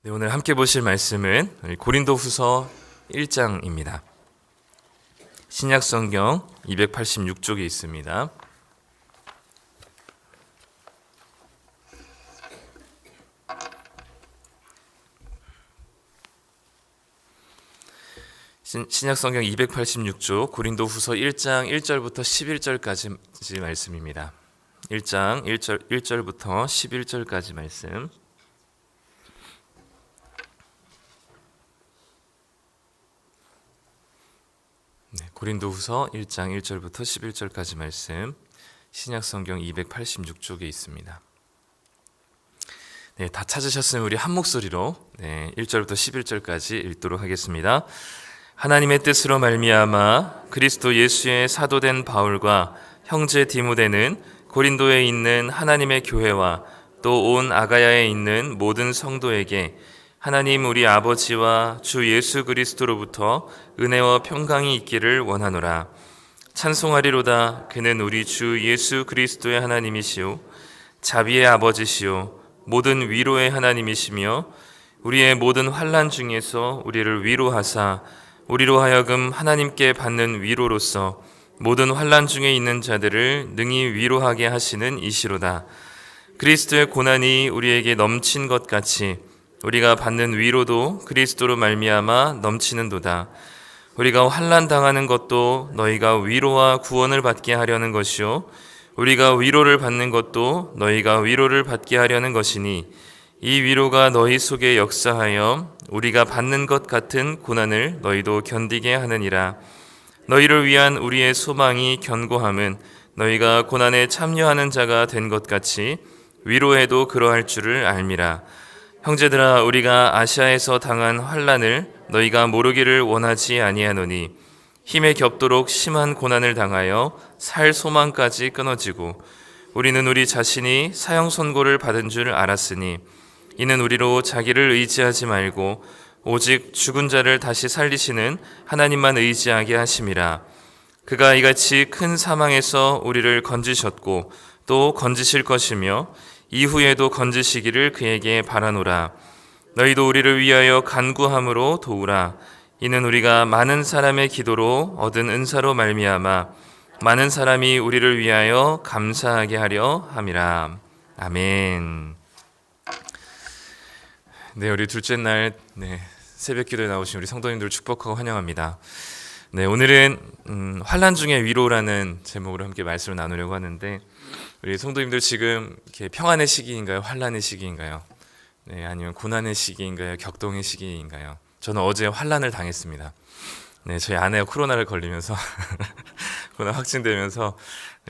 네, 오늘 함께 보실 말씀은 고린도후서 1장입니다. 신약 성경 286쪽에 있습니다. 신약 성경 286쪽 고린도후서 1장 1절부터 11절까지 말씀입니다. 1장 1절부터 11절까지 말씀. 네, 고린도후서 1장 1절부터 11절까지 말씀, 신약 성경 286쪽에 있습니다. 네, 다 찾으셨으면 우리 한 목소리로 1절부터 11절까지 읽도록 하겠습니다. 하나님의 뜻으로 말미암아 그리스도 예수의 사도된 바울과 형제 디모데는 고린도에 있는 하나님의 교회와 또 온 아가야에 있는 모든 성도에게 하나님 우리 아버지와 주 예수 그리스도로부터 은혜와 평강이 있기를 원하노라. 찬송하리로다. 그는 우리 주 예수 그리스도의 하나님이시오 자비의 아버지시오 모든 위로의 하나님이시며 우리의 모든 환난 중에서 우리를 위로하사 우리로 하여금 하나님께 받는 위로로서 모든 환난 중에 있는 자들을 능히 위로하게 하시는 이시로다. 그리스도의 고난이 우리에게 넘친 것 같이 우리가 받는 위로도 그리스도로 말미암아 넘치는도다. 우리가 환난 당하는 것도 너희가 위로와 구원을 받게 하려는 것이요 우리가 위로를 받는 것도 너희가 위로를 받게 하려는 것이니 이 위로가 너희 속에 역사하여 우리가 받는 것 같은 고난을 너희도 견디게 하느니라. 너희를 위한 우리의 소망이 견고함은 너희가 고난에 참여하는 자가 된 것 같이 위로해도 그러할 줄을 알미라. 형제들아, 우리가 아시아에서 당한 환난을 너희가 모르기를 원하지 아니하노니 힘에 겹도록 심한 고난을 당하여 살 소망까지 끊어지고 우리는 우리 자신이 사형 선고를 받은 줄 알았으니 이는 우리로 자기를 의지하지 말고 오직 죽은 자를 다시 살리시는 하나님만 의지하게 하심이라. 그가 이같이 큰 사망에서 우리를 건지셨고 또 건지실 것이며 이후에도 건지시기를 그에게 바라노라. 너희도 우리를 위하여 간구함으로 도우라. 이는 우리가 많은 사람의 기도로 얻은 은사로 말미암아 많은 사람이 우리를 위하여 감사하게 하려 함이라. 아멘. 네, 우리 둘째 날 새벽 기도에 나오신 우리 성도님들 축복하고 환영합니다. 네, 오늘은 환난 중의 위로라는 제목으로 함께 말씀을 나누려고 하는데, 우리 성도님들 지금 이렇게 평안의 시기인가요? 환난의 시기인가요? 네, 아니면 고난의 시기인가요? 격동의 시기인가요? 저는 어제 환난을 당했습니다. 네, 저희 아내가 코로나를 걸리면서 코로나 확진되면서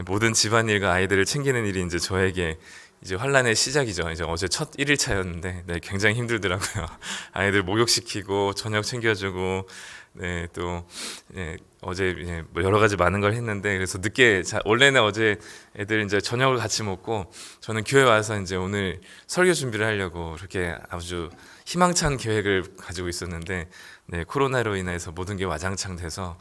모든 집안일과 아이들을 챙기는 일이 이제 저에게 이제 환난의 시작이죠. 이제 어제 첫 1일차였는데 굉장히 힘들더라고요. 아이들 목욕시키고 저녁 챙겨주고 또 어제 뭐 여러 가지 많은 걸 했는데, 그래서 늦게 원래는 어제 애들 이제 저녁을 같이 먹고 저는 교회 와서 이제 오늘 설교 준비를 하려고 그렇게 아주 희망찬 계획을 가지고 있었는데 코로나로 인해서 모든 게 와장창 돼서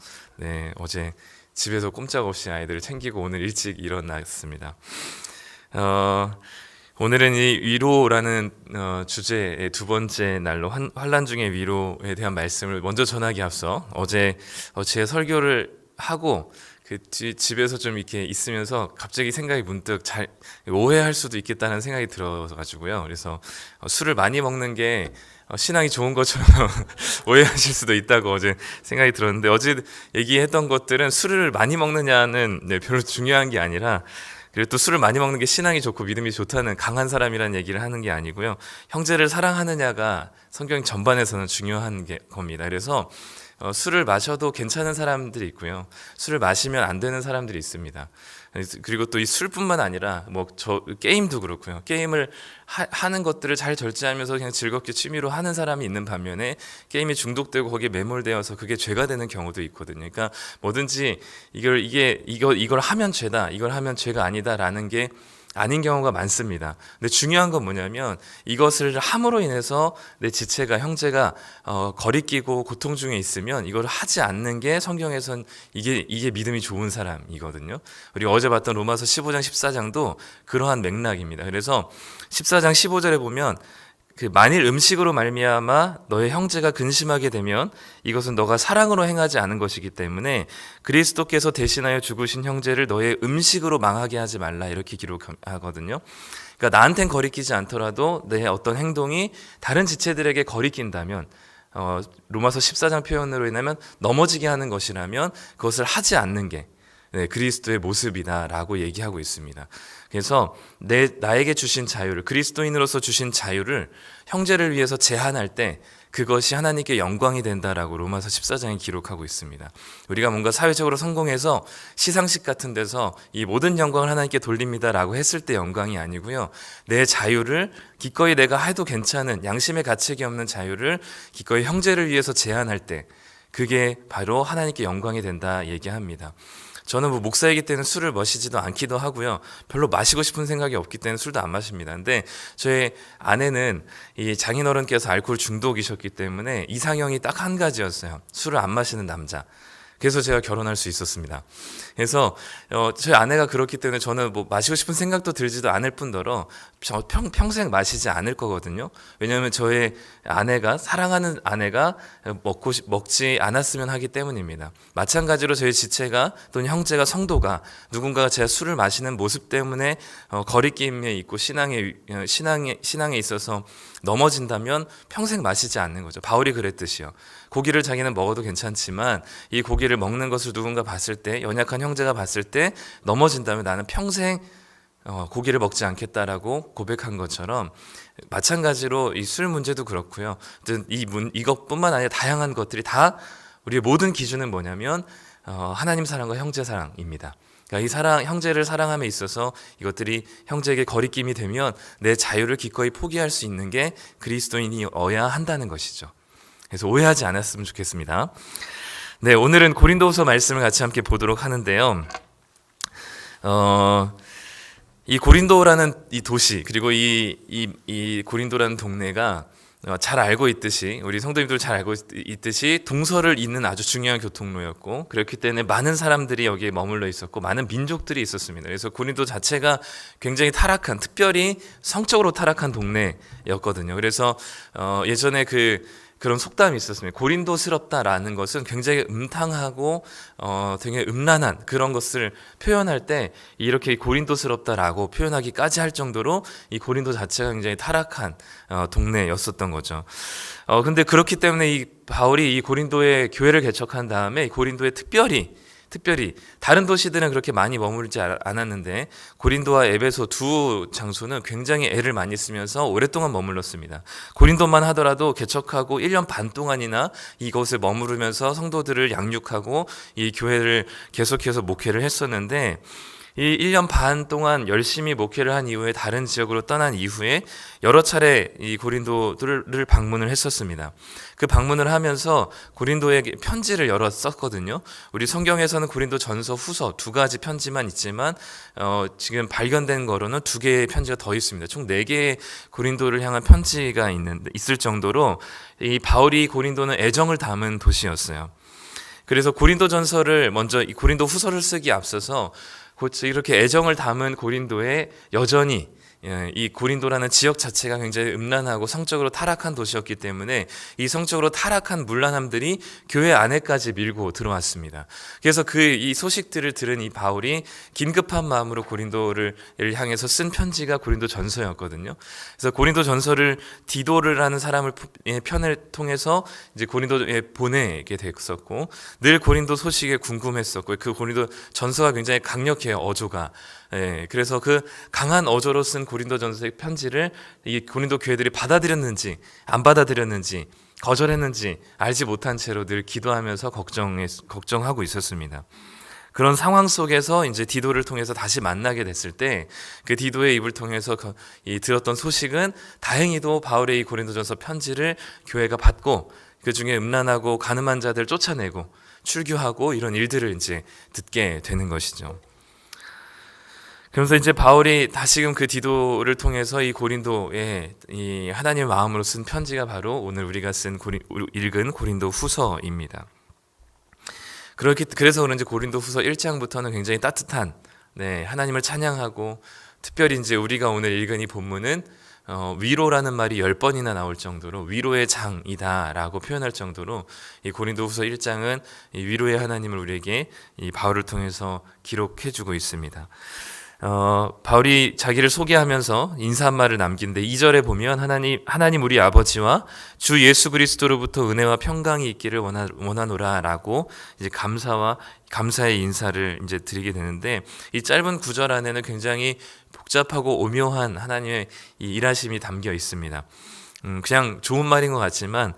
어제 집에서 꼼짝없이 아이들을 챙기고 오늘 일찍 일어났습니다. 오늘은 이 위로라는 주제의 두 번째 날로 환난 중의 위로에 대한 말씀을 먼저 전하기 앞서 어제 제 설교를 하고 집에서 좀 이렇게 있으면서 갑자기 생각이 문득 잘 오해할 수도 있겠다는 생각이 들어가지고요. 그래서 술을 많이 먹는 게 신앙이 좋은 것처럼 오해하실 수도 있다고 어제 생각이 들었는데, 어제 얘기했던 것들은 술을 많이 먹느냐는 별로 중요한 게 아니라, 그리고 또 술을 많이 먹는 게 신앙이 좋고 믿음이 좋다는 강한 사람이라는 얘기를 하는 게 아니고요. 형제를 사랑하느냐가 성경 전반에서는 중요한 겁니다. 그래서 술을 마셔도 괜찮은 사람들이 있고요. 술을 마시면 안 되는 사람들이 있습니다. 그리고 또 이 술뿐만 아니라 게임도 그렇고요. 게임을 하는 것들을 잘 절제하면서 그냥 즐겁게 취미로 하는 사람이 있는 반면에 게임에 중독되고 거기에 매몰되어서 그게 죄가 되는 경우도 있거든요. 그러니까 뭐든지 이걸 하면 죄다, 이걸 하면 죄가 아니다라는 게 아닌 경우가 많습니다. 근데 중요한 건 뭐냐면 이것을 함으로 인해서 내 지체가, 형제가 거리끼고 고통 중에 있으면 이걸 하지 않는 게 성경에선 이게 믿음이 좋은 사람이거든요. 우리가 어제 봤던 로마서 15장 14장도 그러한 맥락입니다. 그래서 14장 15절에 보면 그 만일 음식으로 말미암아 너의 형제가 근심하게 되면 이것은 너가 사랑으로 행하지 않은 것이기 때문에 그리스도께서 대신하여 죽으신 형제를 너의 음식으로 망하게 하지 말라 이렇게 기록하거든요. 그러니까 나한텐 거리끼지 않더라도 내 어떤 행동이 다른 지체들에게 거리낀다면 로마서 14장 표현으로 인하면 넘어지게 하는 것이라면 그것을 하지 않는 게 그리스도의 모습이다라고 얘기하고 있습니다. 그래서 나에게 주신 자유를, 그리스도인으로서 주신 자유를 형제를 위해서 제한할 때 그것이 하나님께 영광이 된다라고 로마서 14장에 기록하고 있습니다. 우리가 뭔가 사회적으로 성공해서 시상식 같은 데서 이 모든 영광을 하나님께 돌립니다라고 했을 때 영광이 아니고요. 내 자유를 기꺼이 내가 해도 괜찮은 양심의 가책이 없는 자유를 기꺼이 형제를 위해서 제한할 때 그게 바로 하나님께 영광이 된다 얘기합니다. 저는 목사이기 때문에 술을 마시지도 않기도 하고요. 별로 마시고 싶은 생각이 없기 때문에 술도 안 마십니다. 근데 저희 아내는 이 장인어른께서 알코올 중독이셨기 때문에 이상형이 딱 한 가지였어요. 술을 안 마시는 남자. 그래서 제가 결혼할 수 있었습니다. 그래서 저희 아내가 그렇기 때문에 저는 뭐 마시고 싶은 생각도 들지도 않을 뿐더러 평생 마시지 않을 거거든요. 왜냐하면 저의 아내가, 사랑하는 아내가 먹지 않았으면 하기 때문입니다. 마찬가지로 저희 지체가 또는 형제가, 성도가 누군가가 제가 술을 마시는 모습 때문에 거리낌에 있고 신앙에 있어서 넘어진다면 평생 마시지 않는 거죠. 바울이 그랬듯이요. 고기를 자기는 먹어도 괜찮지만 이 고기를 먹는 것을 누군가 봤을 때, 연약한 형제가 봤을 때 넘어진다면 나는 평생 고기를 먹지 않겠다라고 고백한 것처럼 마찬가지로 이 술 문제도 그렇고요. 이것뿐만 아니라 다양한 것들이 다 우리의 모든 기준은 뭐냐면 하나님 사랑과 형제 사랑입니다. 그러니까 이 사랑, 형제를 사랑함에 있어서 이것들이 형제에게 거리낌이 되면 내 자유를 기꺼이 포기할 수 있는 게 그리스도인이어야 한다는 것이죠. 그래서 오해하지 않았으면 좋겠습니다. 네, 오늘은 고린도후서 말씀을 같이 함께 보도록 하는데요. 이 고린도라는 이 도시, 그리고 이 고린도라는 동네가 잘 알고 있듯이, 우리 성도님들 잘 알고 있듯이 동서를 잇는 아주 중요한 교통로였고, 그렇기 때문에 많은 사람들이 여기에 머물러 있었고 많은 민족들이 있었습니다. 그래서 고린도 자체가 굉장히 타락한, 특별히 성적으로 타락한 동네였거든요. 그래서 예전에 그런 속담이 있었습니다. 고린도스럽다라는 것은 굉장히 음탕하고 되게 음란한 그런 것을 표현할 때 이렇게 고린도스럽다라고 표현하기까지 할 정도로 이 고린도 자체가 굉장히 타락한 동네였었던 거죠. 근데 그렇기 때문에 이 바울이 이 고린도에 교회를 개척한 다음에 고린도에 특별히 다른 도시들은 그렇게 많이 머물지 않았는데 고린도와 에베소 두 장소는 굉장히 애를 많이 쓰면서 오랫동안 머물렀습니다. 고린도만 하더라도 개척하고 1년 반 동안이나 이곳에 머무르면서 성도들을 양육하고 이 교회를 계속해서 목회를 했었는데, 이 1년 반 동안 열심히 목회를 한 이후에 다른 지역으로 떠난 이후에 여러 차례 이 고린도를 방문을 했었습니다. 그 방문을 하면서 고린도에게 편지를 여러 썼거든요. 우리 성경에서는 고린도 전서, 후서 두 가지 편지만 있지만 지금 발견된 거로는 두 개의 편지가 더 있습니다. 총 4개의 고린도를 향한 편지가 있을 정도로 이 바울이 고린도는 애정을 담은 도시였어요. 그래서 고린도 전서를 먼저 이 고린도 후서를 쓰기 앞서서 이렇게 애정을 담은 고린도에 여전히 이 고린도라는 지역 자체가 굉장히 음란하고 성적으로 타락한 도시였기 때문에 이 성적으로 타락한 문란함들이 교회 안에까지 밀고 들어왔습니다. 그래서 이 소식들을 들은 이 바울이 긴급한 마음으로 고린도를 향해서 쓴 편지가 고린도 전서였거든요. 그래서 고린도 전서를 디도르라는 사람을 편을 통해서 이제 고린도에 보내게 됐었고, 늘 고린도 소식에 궁금했었고, 그 고린도 전서가 굉장히 강력해요, 어조가. 그래서 그 강한 어조로 쓴 고린도 전서의 편지를 이 고린도 교회들이 받아들였는지 안 받아들였는지 거절했는지 알지 못한 채로 늘 기도하면서 걱정하고 있었습니다. 그런 상황 속에서 이제 디도를 통해서 다시 만나게 됐을 때 그 디도의 입을 통해서 들었던 소식은 다행히도 바울의 이 고린도전서 편지를 교회가 받고 그 중에 음란하고 가늠한 자들 쫓아내고 출교하고 이런 일들을 이제 듣게 되는 것이죠. 그러면서 이제 바울이 다시금 그 디도를 통해서 이 고린도에 이 하나님의 마음으로 쓴 편지가 바로 오늘 우리가 읽은 고린도 후서입니다. 그래서 그런지 고린도 후서 1장부터는 굉장히 따뜻한 하나님을 찬양하고, 특별히 이제 우리가 오늘 읽은 이 본문은 위로라는 말이 10번이나 나올 정도로 위로의 장이다라고 표현할 정도로 이 고린도후서 1장은 이 위로의 하나님을 우리에게 이 바울을 통해서 기록해주고 있습니다. 바울이 자기를 소개하면서 인사 한 말을 남긴데 2절에 보면 하나님 우리 아버지와 주 예수 그리스도로부터 은혜와 평강이 있기를 원하노라라고 이제 감사의 인사를 이제 드리게 되는데, 이 짧은 구절 안에는 굉장히 복잡하고 오묘한 하나님의 이 일하심이 담겨 있습니다. 그냥 좋은 말인 것 같지만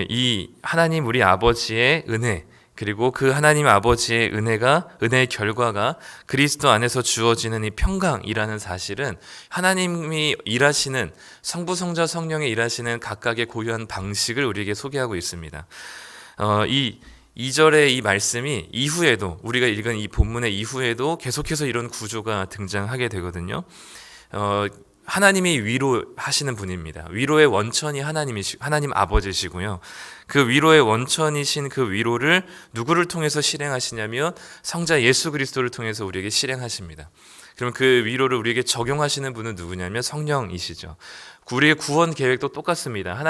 이 하나님 우리 아버지의 은혜, 그리고 그 하나님 아버지의 은혜의 결과가 그리스도 안에서 주어지는 이 평강이라는 사실은 하나님이 일하시는 성부, 성자, 성령의 일하시는 각각의 고유한 방식을 우리에게 소개하고 있습니다. 이 2절의 이 말씀이 이후에도, 우리가 읽은 이 본문의 이후에도 계속해서 이런 구조가 등장하게 되거든요. 하나님이 위로하시는 분입니다. 위로의 원천이 하나님 아버지시고요. 그 위로의 원천이신 그 위로를 누구를 통해서 실행하시냐면 성자 예수 그리스도를 통해서 우리에게 실행하십니다. 그럼 그 위로를 우리에게 적용하시는 분은 누구냐면 성령이시죠. 우리의 구원 계획도 똑같습니다.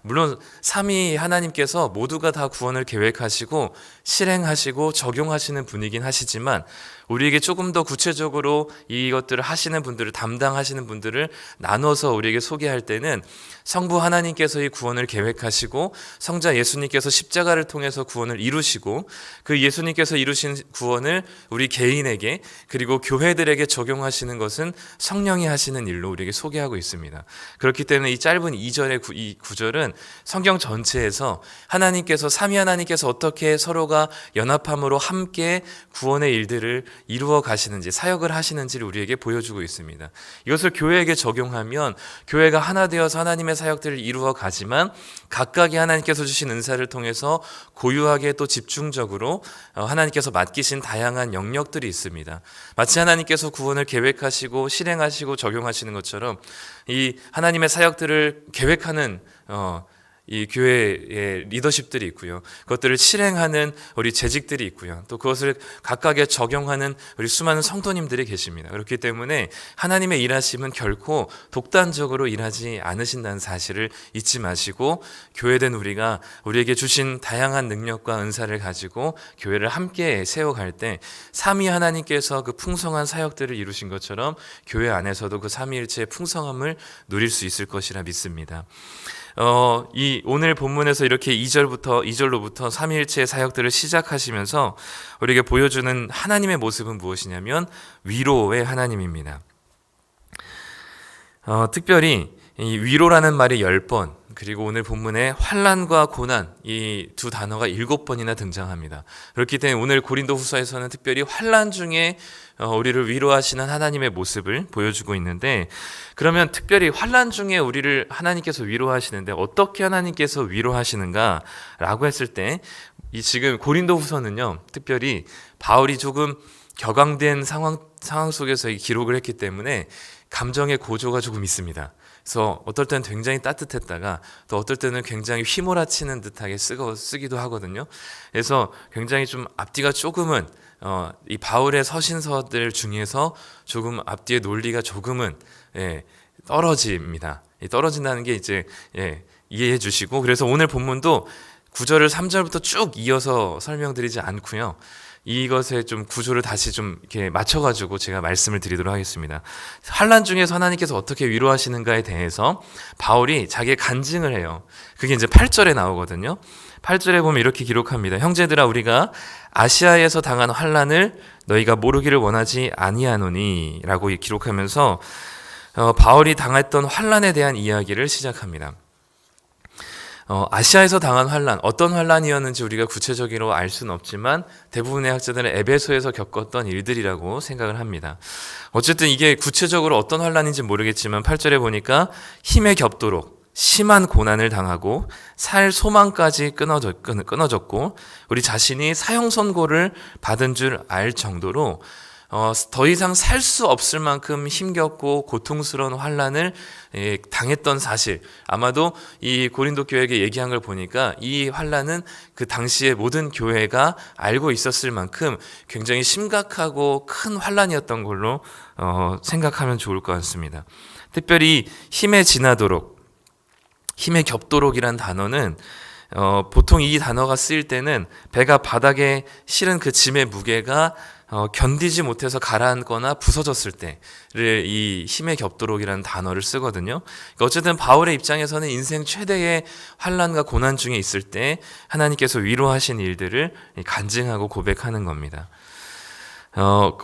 물론 삼위 하나님께서 모두가 다 구원을 계획하시고 실행하시고 적용하시는 분이긴 하시지만, 우리에게 조금 더 구체적으로 이것들을 하시는 분들을, 담당하시는 분들을 나눠서 우리에게 소개할 때는 성부 하나님께서 이 구원을 계획하시고 성자 예수님께서 십자가를 통해서 구원을 이루시고, 그 예수님께서 이루신 구원을 우리 개인에게 그리고 교회들에게 적용하시는 것은 성령이 하시는 일로 우리에게 소개하고 있습니다. 그렇기 때문에 이 짧은 2절의 이 구절은 성경 전체에서 삼위 하나님께서 어떻게 서로가 연합함으로 함께 구원의 일들을 이루어 가시는지, 사역을 하시는지를 우리에게 보여주고 있습니다. 이것을 교회에게 적용하면 교회가 하나 되어서 하나님의 사역들을 이루어 가지만 각각의 하나님께서 주신 은사를 통해서 고유하게 또 집중적으로 하나님께서 맡기신 다양한 영역들이 있습니다. 마치 하나님께서 구원을 계획하시고 실행하시고 적용하시는 것처럼 이 하나님의 사역들을 계획하는 이 교회의 리더십들이 있고요. 그것들을 실행하는 우리 재직들이 있고요. 또 그것을 각각에 적용하는 우리 수많은 성도님들이 계십니다. 그렇기 때문에 하나님의 일하심은 결코 독단적으로 일하지 않으신다는 사실을 잊지 마시고, 교회된 우리가 우리에게 주신 다양한 능력과 은사를 가지고 교회를 함께 세워갈 때 삼위 하나님께서 그 풍성한 사역들을 이루신 것처럼 교회 안에서도 그 삼위일체의 풍성함을 누릴 수 있을 것이라 믿습니다. 이 오늘 본문에서 이렇게 2절로부터 삼위일체의 사역들을 시작하시면서 우리에게 보여주는 하나님의 모습은 무엇이냐면 위로의 하나님입니다. 특별히 이 위로라는 말이 10번, 그리고 오늘 본문에 환난과 고난, 이 두 단어가 7번이나 등장합니다. 그렇기 때문에 오늘 고린도후서에서는 특별히 환난 중에 우리를 위로하시는 하나님의 모습을 보여주고 있는데, 그러면 특별히 환난 중에 우리를 하나님께서 위로하시는데 어떻게 하나님께서 위로하시는가라고 했을 때, 이 지금 고린도후서는요, 특별히 바울이 조금 격앙된 상황 속에서 이 기록을 했기 때문에 감정의 고조가 조금 있습니다. 그래서 어떨 때는 굉장히 따뜻했다가 또 어떨 때는 굉장히 휘몰아치는 듯하게 쓰기도 하거든요. 그래서 굉장히 좀 앞뒤가 조금은 이 바울의 서신서들 중에서 조금 앞뒤의 논리가 조금은 떨어집니다. 떨어진다는 게 이제 이해해 주시고, 그래서 오늘 본문도 9절을 3절부터 쭉 이어서 설명드리지 않고요. 이것의 좀 구조를 다시 좀 이렇게 맞춰가지고 제가 말씀을 드리도록 하겠습니다. 환난 중에서 하나님께서 어떻게 위로하시는가에 대해서 바울이 자기의 간증을 해요. 그게 이제 8절에 나오거든요. 8절에 보면 이렇게 기록합니다. 형제들아, 우리가 아시아에서 당한 환난을 너희가 모르기를 원하지 아니하노니 라고 기록하면서 바울이 당했던 환난에 대한 이야기를 시작합니다. 아시아에서 당한 환난, 어떤 환난이었는지 우리가 구체적으로 알 수는 없지만 대부분의 학자들은 에베소에서 겪었던 일들이라고 생각을 합니다. 어쨌든 이게 구체적으로 어떤 환난인지 모르겠지만 8절에 보니까 힘에 겹도록 심한 고난을 당하고 살 소망까지 끊어졌고 우리 자신이 사형 선고를 받은 줄 알 정도로 더 이상 살 수 없을 만큼 힘겹고 고통스러운 환난을 당했던 사실, 아마도 이 고린도 교회에게 얘기한 걸 보니까 이 환난은 그 당시에 모든 교회가 알고 있었을 만큼 굉장히 심각하고 큰 환난이었던 걸로 생각하면 좋을 것 같습니다. 특별히 힘에 지나도록, 힘에 겹도록이란 단어는 보통 이 단어가 쓰일 때는 배가 바닥에 실은 그 짐의 무게가 견디지 못해서 가라앉거나 부서졌을 때를 이 힘에 겹도록이라는 단어를 쓰거든요. 그러니까 어쨌든 바울의 입장에서는 인생 최대의 환난과 고난 중에 있을 때 하나님께서 위로하신 일들을 간증하고 고백하는 겁니다.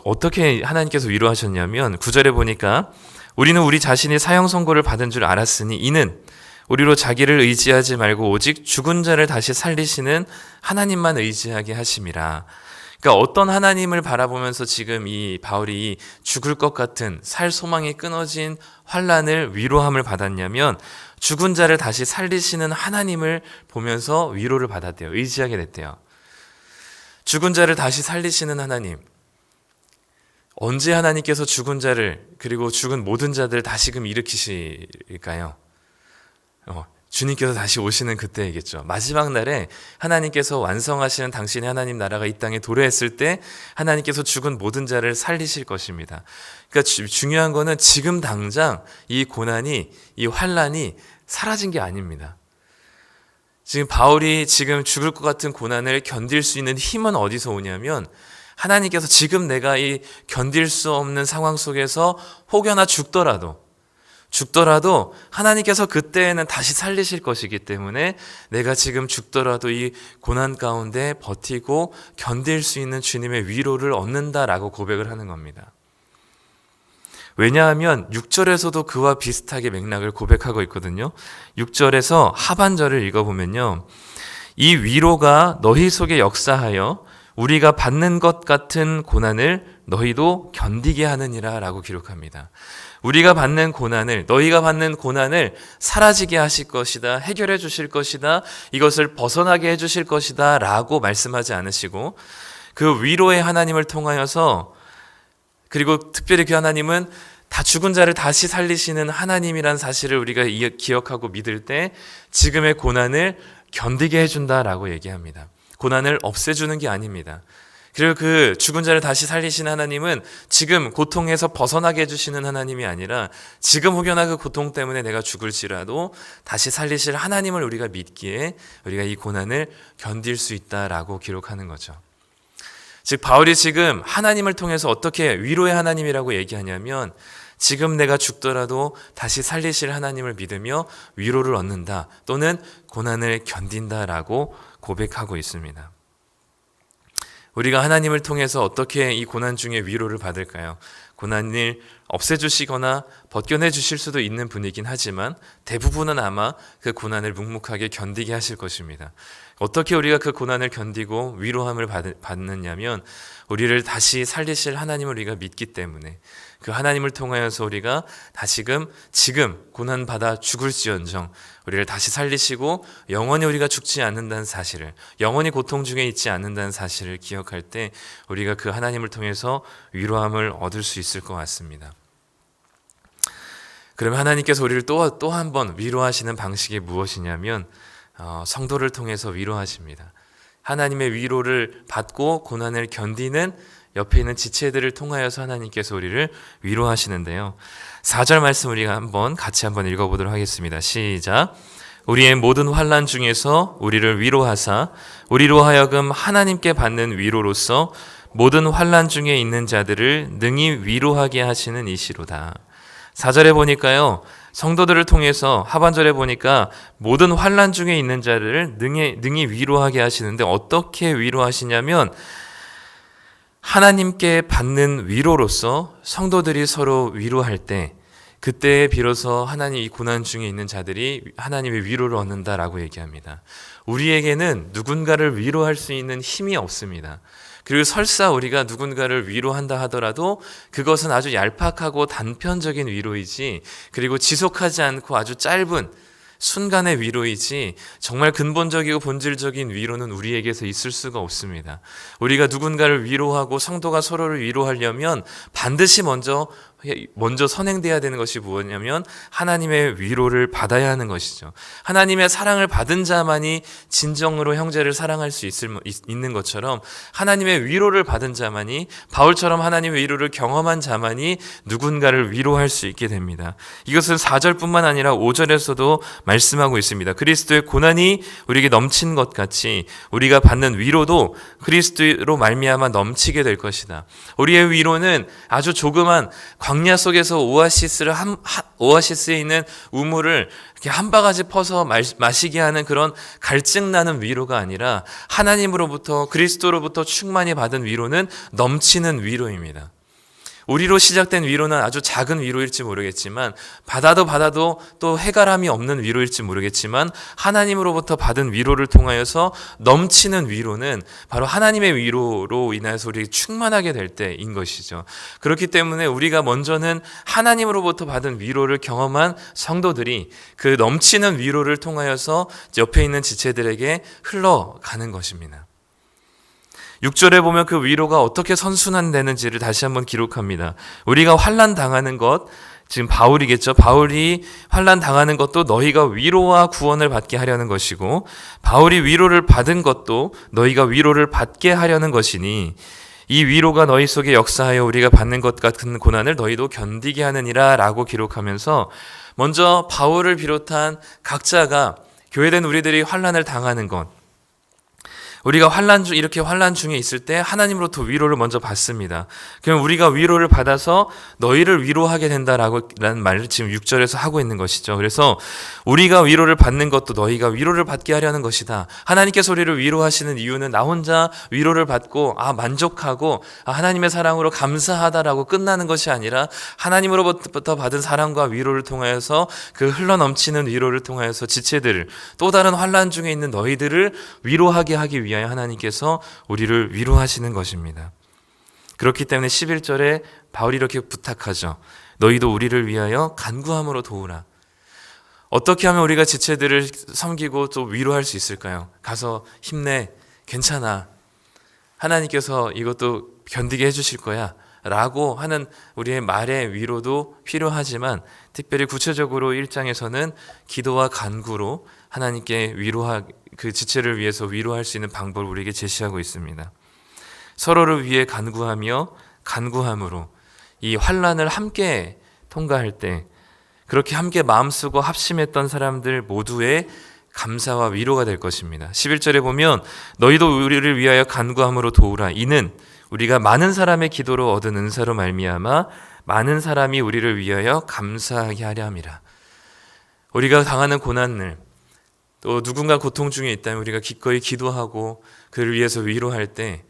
어떻게 하나님께서 위로하셨냐면 9절에 보니까 우리는 우리 자신이 사형 선고를 받은 줄 알았으니 이는 우리로 자기를 의지하지 말고 오직 죽은 자를 다시 살리시는 하나님만 의지하게 하심이라. 그러니까 어떤 하나님을 바라보면서 지금 이 바울이 죽을 것 같은 살 소망이 끊어진 환난을 위로함을 받았냐면 죽은 자를 다시 살리시는 하나님을 보면서 위로를 받았대요. 의지하게 됐대요. 죽은 자를 다시 살리시는 하나님. 언제 하나님께서 죽은 자를 그리고 죽은 모든 자들을 다시금 일으키실까요? 주님께서 다시 오시는 그때이겠죠. 마지막 날에 하나님께서 완성하시는 당신의 하나님 나라가 이 땅에 도래했을 때 하나님께서 죽은 모든 자를 살리실 것입니다. 그러니까 중요한 거는 지금 당장 이 고난이, 이 환난이 사라진 게 아닙니다. 지금 바울이 지금 죽을 것 같은 고난을 견딜 수 있는 힘은 어디서 오냐면 하나님께서 지금 내가 이 견딜 수 없는 상황 속에서 혹여나 죽더라도 하나님께서 그때에는 다시 살리실 것이기 때문에 내가 지금 죽더라도 이 고난 가운데 버티고 견딜 수 있는 주님의 위로를 얻는다라고 고백을 하는 겁니다. 왜냐하면 6절에서도 그와 비슷하게 맥락을 고백하고 있거든요. 6절에서 하반절을 읽어보면요. 이 위로가 너희 속에 역사하여 우리가 받는 것 같은 고난을 너희도 견디게 하느니라 라고 기록합니다. 우리가 받는 고난을, 너희가 받는 고난을 사라지게 하실 것이다, 해결해 주실 것이다, 이것을 벗어나게 해 주실 것이다 라고 말씀하지 않으시고 그 위로의 하나님을 통하여서, 그리고 특별히 그 하나님은 다 죽은 자를 다시 살리시는 하나님이란 사실을 우리가 기억하고 믿을 때 지금의 고난을 견디게 해준다라고 얘기합니다. 고난을 없애주는 게 아닙니다. 그리고 그 죽은 자를 다시 살리시는 하나님은 지금 고통에서 벗어나게 해주시는 하나님이 아니라 지금 혹여나 그 고통 때문에 내가 죽을지라도 다시 살리실 하나님을 우리가 믿기에 우리가 이 고난을 견딜 수 있다라고 기록하는 거죠. 즉 바울이 지금 하나님을 통해서 어떻게 위로의 하나님이라고 얘기하냐면 지금 내가 죽더라도 다시 살리실 하나님을 믿으며 위로를 얻는다, 또는 고난을 견딘다라고 고백하고 있습니다. 우리가 하나님을 통해서 어떻게 이 고난 중에 위로를 받을까요? 고난을 없애주시거나 벗겨내 주실 수도 있는 분이긴 하지만 대부분은 아마 그 고난을 묵묵하게 견디게 하실 것입니다. 어떻게 우리가 그 고난을 견디고 위로함을 받느냐면 우리를 다시 살리실 하나님을 우리가 믿기 때문에 그 하나님을 통하여서 우리가 다시금 지금 고난받아 죽을지언정 우리를 다시 살리시고 영원히 우리가 죽지 않는다는 사실을, 영원히 고통 중에 있지 않는다는 사실을 기억할 때 우리가 그 하나님을 통해서 위로함을 얻을 수 있을 것 같습니다. 그러면 하나님께서 우리를 또 한 번 위로하시는 방식이 무엇이냐면 성도를 통해서 위로하십니다. 하나님의 위로를 받고 고난을 견디는 옆에 있는 지체들을 통하여서 하나님께서 우리를 위로하시는데요. 4절 말씀 우리가 같이 한번 읽어보도록 하겠습니다. 시작. 우리의 모든 환난 중에서 우리를 위로하사 우리로 하여금 하나님께 받는 위로로서 모든 환난 중에 있는 자들을 능히 위로하게 하시는 이시로다. 4절에 보니까요, 성도들을 통해서, 하반절에 보니까 모든 환난 중에 있는 자를 능히 위로하게 하시는데 어떻게 위로하시냐면 하나님께 받는 위로로서 성도들이 서로 위로할 때 그때에 비로소 하나님 이 고난 중에 있는 자들이 하나님의 위로를 얻는다라고 얘기합니다. 우리에게는 누군가를 위로할 수 있는 힘이 없습니다. 그리고 설사 우리가 누군가를 위로한다 하더라도 그것은 아주 얄팍하고 단편적인 위로이지, 그리고 지속하지 않고 아주 짧은 순간의 위로이지 정말 근본적이고 본질적인 위로는 우리에게서 있을 수가 없습니다. 우리가 누군가를 위로하고 성도가 서로를 위로하려면 반드시 먼저 선행돼야 되는 것이 무엇이냐면 하나님의 위로를 받아야 하는 것이죠. 하나님의 사랑을 받은 자만이 진정으로 형제를 사랑할 수 있는 것처럼 하나님의 위로를 받은 자만이, 바울처럼 하나님의 위로를 경험한 자만이 누군가를 위로할 수 있게 됩니다. 이것은 4절뿐만 아니라 5절에서도 말씀하고 있습니다. 그리스도의 고난이 우리에게 넘친 것 같이 우리가 받는 위로도 그리스도로 말미암아 넘치게 될 것이다. 우리의 위로는 아주 조그만 광야 속에서 오아시스에 있는 우물을 이렇게 한 바가지 퍼서 마시게 하는 그런 갈증나는 위로가 아니라 하나님으로부터, 그리스도로부터 충만히 받은 위로는 넘치는 위로입니다. 우리로 시작된 위로는 아주 작은 위로일지 모르겠지만, 받아도 또 해결함이 없는 위로일지 모르겠지만, 하나님으로부터 받은 위로를 통하여서 넘치는 위로는 바로 하나님의 위로로 인해서 우리가 충만하게 될 때인 것이죠. 그렇기 때문에 우리가 먼저는 하나님으로부터 받은 위로를 경험한 성도들이 그 넘치는 위로를 통하여서 옆에 있는 지체들에게 흘러가는 것입니다. 6절에 보면 그 위로가 어떻게 선순환되는지를 다시 한번 기록합니다. 우리가 환난 당하는 것, 지금 바울이겠죠. 바울이 환난 당하는 것도 너희가 위로와 구원을 받게 하려는 것이고, 바울이 위로를 받은 것도 너희가 위로를 받게 하려는 것이니, 이 위로가 너희 속에 역사하여 우리가 받는 것 같은 고난을 너희도 견디게 하느니라 라고 기록하면서, 먼저 바울을 비롯한 각자가, 교회된 우리들이 환난을 당하는 것, 우리가 이렇게 환난 중에 있을 때 하나님으로부터 위로를 먼저 받습니다. 그럼 우리가 위로를 받아서 너희를 위로하게 된다라는 말을 지금 6절에서 하고 있는 것이죠. 그래서 우리가 위로를 받는 것도 너희가 위로를 받게 하려는 것이다. 하나님께서 우리를 위로하시는 이유는 나 혼자 위로를 받고 만족하고 하나님의 사랑으로 감사하다라고 끝나는 것이 아니라 하나님으로부터 받은 사랑과 위로를 통하여서 그 흘러넘치는 위로를 통하여서 지체들을, 또 다른 환난 중에 있는 너희들을 위로하게 하기 위하여 하나님께서 우리를 위로하시는 것입니다. 그렇기 때문에 11절에 바울이 이렇게 부탁하죠. 너희도 우리를 위하여 간구함으로 도우라. 어떻게 하면 우리가 지체들을 섬기고 또 위로할 수 있을까요? 가서 힘내, 괜찮아, 하나님께서 이것도 견디게 해주실 거야 라고 하는 우리의 말의 위로도 필요하지만, 특별히 구체적으로 1장에서는 기도와 간구로 하나님께 그 지체를 위해서 위로할 수 있는 방법을 우리에게 제시하고 있습니다. 서로를 위해 간구함으로 이 환난을 함께 통과할 때, 그렇게 함께 마음 쓰고 합심했던 사람들 모두의 감사와 위로가 될 것입니다. 11절에 보면 너희도 우리를 위하여 간구함으로 도우라. 이는 우리가 많은 사람의 기도로 얻은 은사로 말미암아 많은 사람이 우리를 위하여 감사하게 하려 함이라. 우리가 당하는 고난을, 또 누군가 고통 중에 있다면 우리가 기꺼이 기도하고 그를 위해서 위로할 때,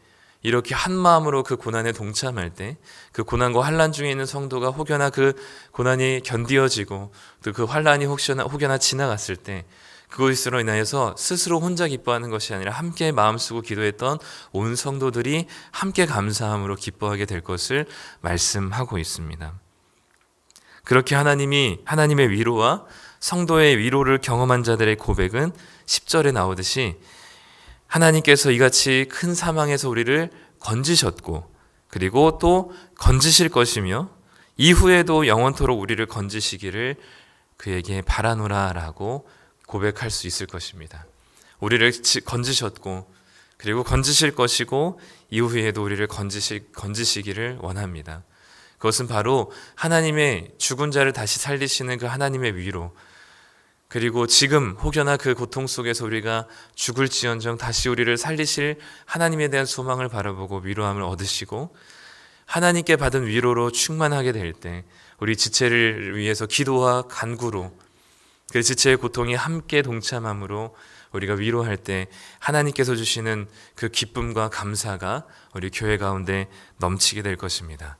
이렇게 한 마음으로 그 고난에 동참할 때, 그 고난과 환난 중에 있는 성도가 혹여나 그 고난이 견디어지고 또 그 환난이 혹여나 지나갔을 때, 그것으로 인하여서 스스로 혼자 기뻐하는 것이 아니라 함께 마음 쓰고 기도했던 온 성도들이 함께 감사함으로 기뻐하게 될 것을 말씀하고 있습니다. 그렇게 하나님의 위로와 성도의 위로를 경험한 자들의 고백은 10절에 나오듯이 하나님께서 이같이 큰 사망에서 우리를 건지셨고, 그리고 또 건지실 것이며 이후에도 영원토록 우리를 건지시기를 그에게 바라노라 라고 고백할 수 있을 것입니다. 우리를 건지셨고, 그리고 건지실 것이고, 이후에도 우리를 건지시기를 원합니다. 그것은 바로 하나님의 죽은 자를 다시 살리시는 그 하나님의 위로, 그리고 지금 혹여나 그 고통 속에서 우리가 죽을지언정 다시 우리를 살리실 하나님에 대한 소망을 바라보고 위로함을 얻으시고, 하나님께 받은 위로로 충만하게 될 때 우리 지체를 위해서 기도와 간구로 그 지체의 고통이 함께 동참함으로 우리가 위로할 때 하나님께서 주시는 그 기쁨과 감사가 우리 교회 가운데 넘치게 될 것입니다.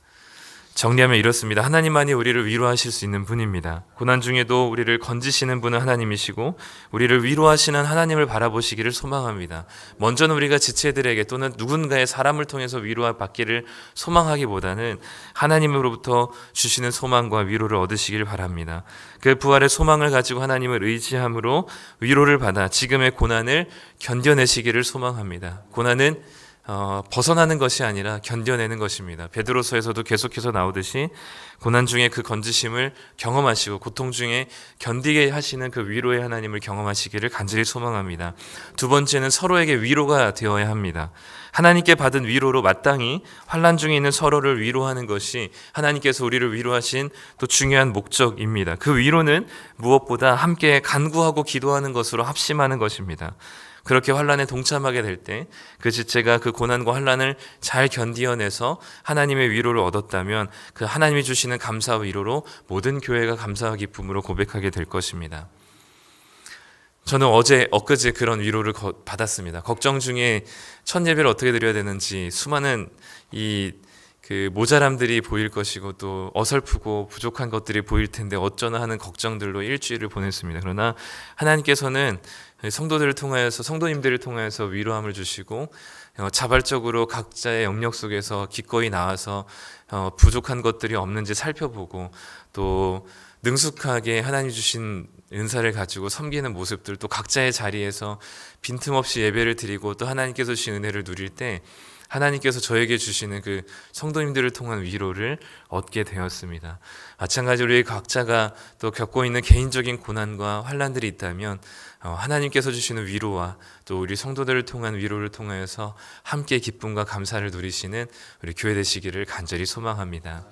정리하면 이렇습니다. 하나님만이 우리를 위로하실 수 있는 분입니다. 고난 중에도 우리를 건지시는 분은 하나님이시고 우리를 위로하시는 하나님을 바라보시기를 소망합니다. 먼저는 우리가 지체들에게 또는 누군가의 사람을 통해서 위로받기를 소망하기보다는 하나님으로부터 주시는 소망과 위로를 얻으시길 바랍니다. 그 부활의 소망을 가지고 하나님을 의지함으로 위로를 받아 지금의 고난을 견뎌내시기를 소망합니다. 고난은 벗어나는 것이 아니라 견뎌내는 것입니다. 베드로서에서도 계속해서 나오듯이 고난 중에 그 건지심을 경험하시고 고통 중에 견디게 하시는 그 위로의 하나님을 경험하시기를 간절히 소망합니다. 두 번째는 서로에게 위로가 되어야 합니다. 하나님께 받은 위로로 마땅히 환난 중에 있는 서로를 위로하는 것이 하나님께서 우리를 위로하신 또 중요한 목적입니다. 그 위로는 무엇보다 함께 간구하고 기도하는 것으로 합심하는 것입니다. 그렇게 환난에 동참하게 될 때 그 지체가 그 고난과 환난을 잘 견디어내서 하나님의 위로를 얻었다면 그 하나님이 주시는 감사와 위로로 모든 교회가 감사와 기쁨으로 고백하게 될 것입니다. 저는 엊그제 그런 위로를 받았습니다. 걱정 중에 첫 예배를 어떻게 드려야 되는지 수많은 그 모자람들이 보일 것이고 또 어설프고 부족한 것들이 보일 텐데 어쩌나 하는 걱정들로 일주일을 보냈습니다. 그러나 하나님께서는 성도님들을 통하여서 위로함을 주시고 자발적으로 각자의 영역 속에서 기꺼이 나와서 부족한 것들이 없는지 살펴보고 또 능숙하게 하나님 주신 은사를 가지고 섬기는 모습들, 또 각자의 자리에서 빈틈없이 예배를 드리고 또 하나님께서 주신 은혜를 누릴 때 하나님께서 저에게 주시는 그 성도님들을 통한 위로를 얻게 되었습니다. 마찬가지로 우리 각자가 또 겪고 있는 개인적인 고난과 환난들이 있다면 하나님께서 주시는 위로와 또 우리 성도들을 통한 위로를 통하여서 함께 기쁨과 감사를 누리시는 우리 교회 되시기를 간절히 소망합니다.